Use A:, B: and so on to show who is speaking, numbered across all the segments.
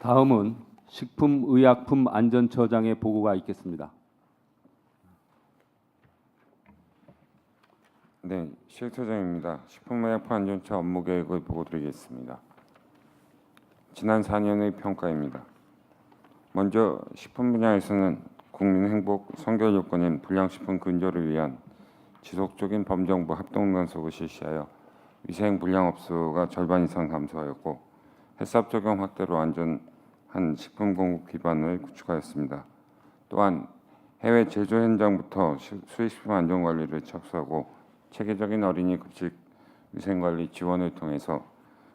A: 다음은 식품의약품안전처장의 보고가 있겠습니다.
B: 네, 실처장입니다. 식품의약품안전처 업무 계획을 보고드리겠습니다. 지난 4년의 평가입니다. 먼저 식품 분야에서는 국민 행복 선결 요건인 불량식품 근절을 위한 지속적인 범정부 합동 단속을 실시하여 위생 불량업소가 절반 이상 감소하였고, 햇삽 적용 확대로 안전한 식품 공급 기반을 구축하였습니다. 또한 해외 제조 현장부터 수입식품 안전 관리를 착수하고 체계적인 어린이 급식 위생관리 지원을 통해서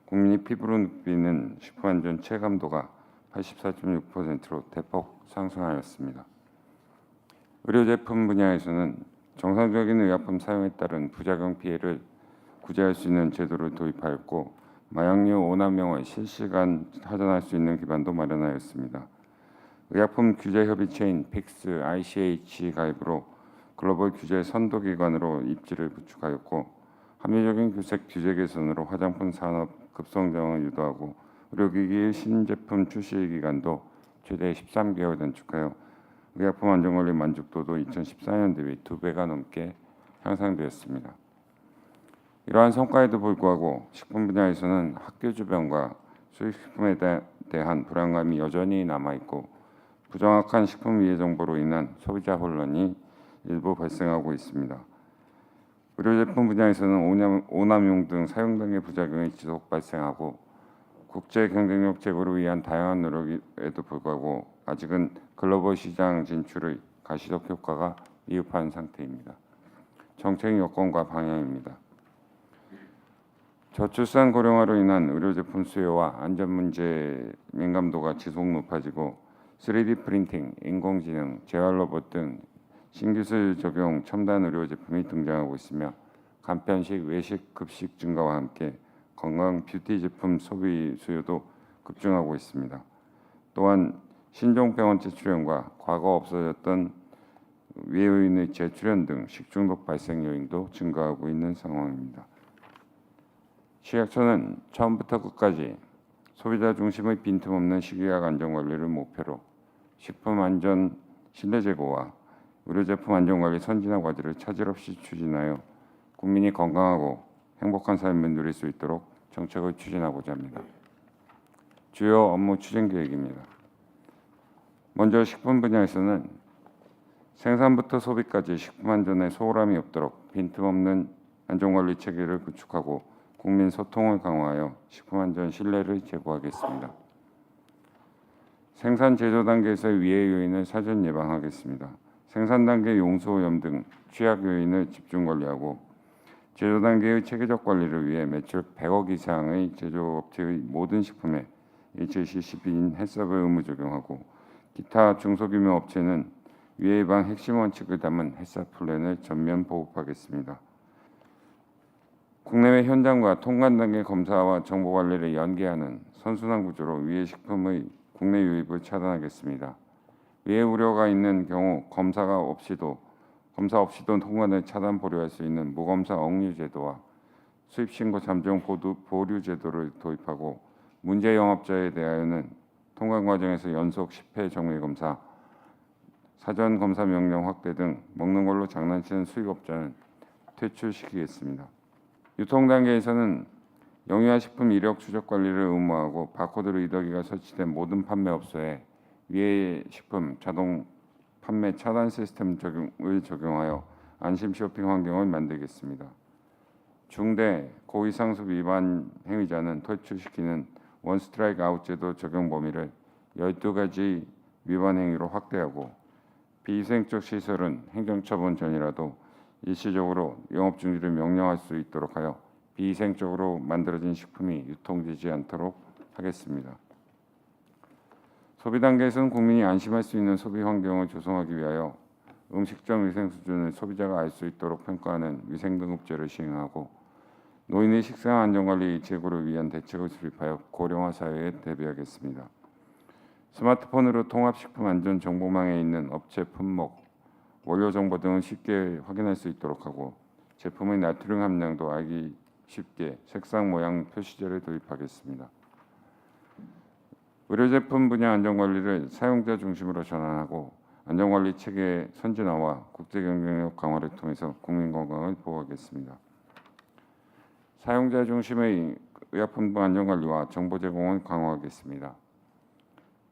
B: 국민이 피부로 느끼는 식품 안전 체감도가 84.6%로 대폭 상승하였습니다. 의료 제품 분야에서는 정상적인 의약품 사용에 따른 부작용 피해를 구제할 수 있는 제도를 도입하였고, 마약류 오남용을 실시간 하전할 수 있는 기반도 마련하였습니다. 의약품 규제 협의체인 픽스 ICH 가입으로 글로벌 규제 선도기관으로 입지를 구축하였고, 합리적인 규제 개선으로 화장품 산업 급성장을 유도하고 의료기기 신제품 출시 기간도 최대 13개월 단축하여 의약품 안전관리 만족도도 2014년 대비 2배가 넘게 향상되었습니다. 이러한 성과에도 불구하고 식품 분야에서는 학교 주변과 수입식품에 대한 불안감이 여전히 남아있고, 부정확한 식품 위해 정보로 인한 소비자 혼란이 일부 발생하고 있습니다. 의료제품 분야에서는 오남용 등 사용등의 부작용이 지속 발생하고, 국제 경쟁력 제고를 위한 다양한 노력에도 불구하고 아직은 글로벌 시장 진출의 가시적 효과가 미흡한 상태입니다. 정책 여건과 방향입니다. 저출산 고령화로 인한 의료제품 수요와 안전 문제 민감도가 지속 높아지고, 3D 프린팅, 인공지능, 재활 로봇 등 신기술 적용 첨단 의료 제품이 등장하고 있으며, 간편식, 외식, 급식 증가와 함께 건강 뷰티 제품 소비 수요도 급증하고 있습니다. 또한 신종병원 재출현과 과거 없어졌던 외유인의 재출현 등 식중독 발생 요인도 증가하고 있는 상황입니다. 식약처는 처음부터 끝까지 소비자 중심의 빈틈없는 식이약 안전 관리를 목표로 식품 안전 신뢰 제고와 의료제품 안전 관리 선진화 과제를 차질 없이 추진하여 국민이 건강하고 행복한 삶을 누릴 수 있도록 정책을 추진하고자 합니다. 주요 업무 추진 계획입니다. 먼저 식품 분야에서는 생산부터 소비까지 식품 안전에 소홀함이 없도록 빈틈없는 안전관리 체계를 구축하고 국민 소통을 강화하여 식품 안전 신뢰를 제고하겠습니다. 생산 제조 단계에서의 위해 요인을 사전 예방하겠습니다. 생산 단계 용수 오염 등 취약 요인을 집중 관리하고, 제조 단계의 체계적 관리를 위해 매출 100억 이상의 제조업체의 모든 식품에 HACCP인 햇삽을 의무 적용하고, 기타 중소규모 업체는 위해 예방 핵심 원칙을 담은 햇삽 플랜을 전면 보급하겠습니다. 국내외 현장과 통관 단계 검사와 정보 관리를 연계하는 선순환 구조로 위해 식품의 국내 유입을 차단하겠습니다. 위해 우려가 있는 경우 검사 없이도 통관을 차단 보류할 수 있는 무검사 억류 제도와 수입 신고 잠정 보류 제도를 도입하고, 문제 영업자에 대하여는 통관 과정에서 연속 10회 정밀 검사, 사전 검사 명령 확대 등 먹는 걸로 장난치는 수입업자는 퇴출시키겠습니다. 유통 단계에서는 영유아 식품 이력 추적 관리를 의무화하고, 바코드 리더기가 설치된 모든 판매업소에 위해 식품 자동 판매 차단 시스템 적용을 적용하여 안심 쇼핑 환경을 만들겠습니다. 중대 고의상습 위반 행위자는 퇴출시키는 원 스트라이크 아웃 제도 적용 범위를 12가지 위반 행위로 확대하고, 비위생적 시설은 행정처분 전이라도 일시적으로 영업 중지를 명령할 수 있도록 하여 비위생적으로 만들어진 식품이 유통되지 않도록 하겠습니다. 소비 단계에서는 국민이 안심할 수 있는 소비 환경을 조성하기 위하여 음식점 위생 수준을 소비자가 알 수 있도록 평가하는 위생등급제를 시행하고, 노인의 식사 안전관리 제고를 위한 대책을 수립하여 고령화 사회에 대비하겠습니다. 스마트폰으로 통합식품 안전 정보망에 있는 업체 품목, 원료 정보 등을 쉽게 확인할 수 있도록 하고, 제품의 나트륨 함량도 알기 쉽게 색상 모양 표시제를 도입하겠습니다. 의료제품 분야 안전관리를 사용자 중심으로 전환하고 안전관리 체계 선진화와 국제경쟁력 강화를 통해서 국민 건강을 보호하겠습니다. 사용자 중심의 의약품부 안전관리와 정보 제공을 강화하겠습니다.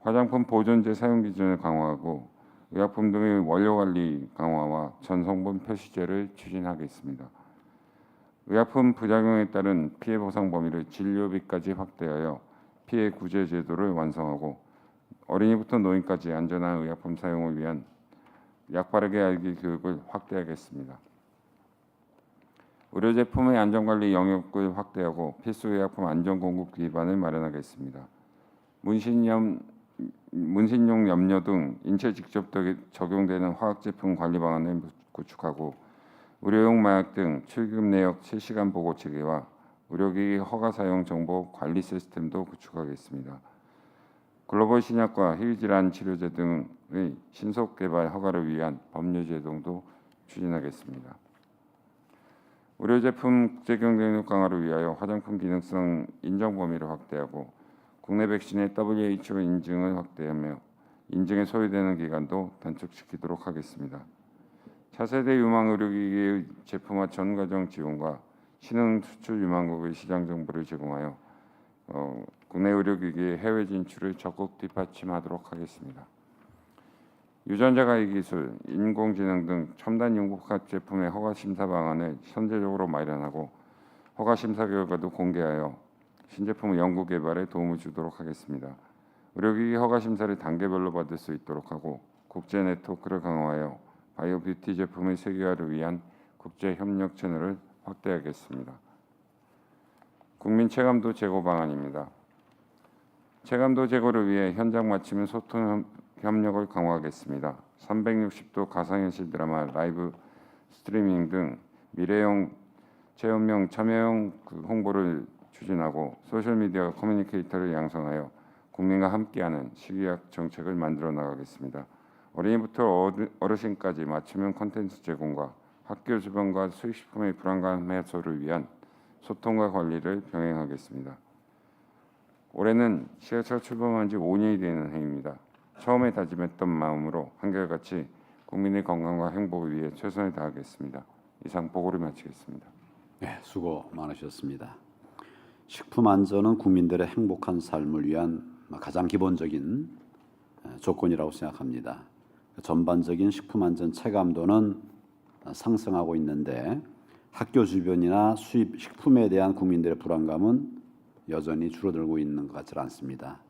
B: 화장품 보존제 사용 기준을 강화하고 의약품 등의 원료 관리 강화와 전성분 표시제를 추진하겠습니다. 의약품 부작용에 따른 피해 보상 범위를 진료비까지 확대하여 피해 구제 제도를 완성하고 어린이부터 노인까지 안전한 의약품 사용을 위한 약 바르게 알기 교육을 확대하겠습니다. 의료제품의 안전관리 영역을 확대하고 필수 의약품 안전공급 기반을 마련하겠습니다. 문신용 염료 등 인체 직접 적용되는 화학제품 관리 방안을 구축하고 의료용 마약 등 출급 내역 실시간 보고 체계와 의료기기 허가 사용 정보 관리 시스템도 구축하겠습니다. 글로벌 신약과 희귀질환 치료제 등의 신속 개발 허가를 위한 법률 제동도 추진하겠습니다. 의료제품 국제 경쟁력 강화를 위하여 화장품 기능성 인정 범위를 확대하고 국내 백신의 WHO 인증을 확대하며 인증에 소요되는 기간도 단축시키도록 하겠습니다. 차세대 유망 의료기기의 제품화 전 과정 지원과 신흥 수출 유망국의 시장 정보를 제공하여 국내 의료기기의 해외 진출을 적극 뒷받침하도록 하겠습니다. 유전자 가해 기술, 인공지능 등 첨단 융복합 제품의 허가 심사 방안을 선제적으로 마련하고 허가 심사 결과도 공개하여 신제품 연구 개발에 도움을 주도록 하겠습니다. 의료기기 허가 심사를 단계별로 받을 수 있도록 하고 국제 네트워크를 강화하여 바이오 뷰티 제품의 세계화를 위한 국제 협력 채널을 확대하겠습니다. 국민 체감도 제고 방안입니다. 체감도 제고를 위해 현장 맞춤 소통 협력을 강화하겠습니다. 360도 가상현실 드라마, 라이브 스트리밍 등 미래형 체험형 참여형 홍보를 추진하고 소셜미디어 커뮤니케이터를 양성하여 국민과 함께하는 시기학 정책을 만들어 나가겠습니다. 어린이부터 어르신까지 맞춤형 콘텐츠 제공과 학교 주변과 수익식품의 불안감 해소를 위한 소통과 관리를 병행하겠습니다. 올해는 지하철 출범한 지 5년이 되는 해입니다. 처음에 다짐했던 마음으로 한결같이 국민의 건강과 행복을 위해 최선을 다하겠습니다. 이상 보고를 마치겠습니다.
A: 네, 수고 많으셨습니다. 식품 안전은 국민들의 행복한 삶을 위한 가장 기본적인 조건이라고 생각합니다. 전반적인 식품 안전 체감도는 상승하고 있는데 학교 주변이나 수입 식품에 대한 국민들의 불안감은 여전히 줄어들고 있는 것 같지 않습니다.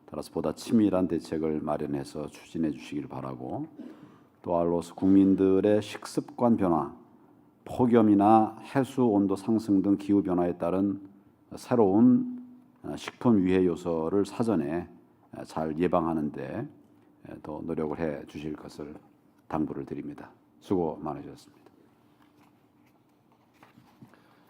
A: 따라서 보다 치밀한 대책을 마련해서 추진해 주시길 바라고, 또 알로서 국민들의 식습관 변화, 폭염이나 해수 온도 상승 등 기후 변화에 따른 새로운 식품 위해 요소를 사전에 잘 예방하는 데 더 노력을 해 주실 것을 당부를 드립니다. 수고 많으셨습니다.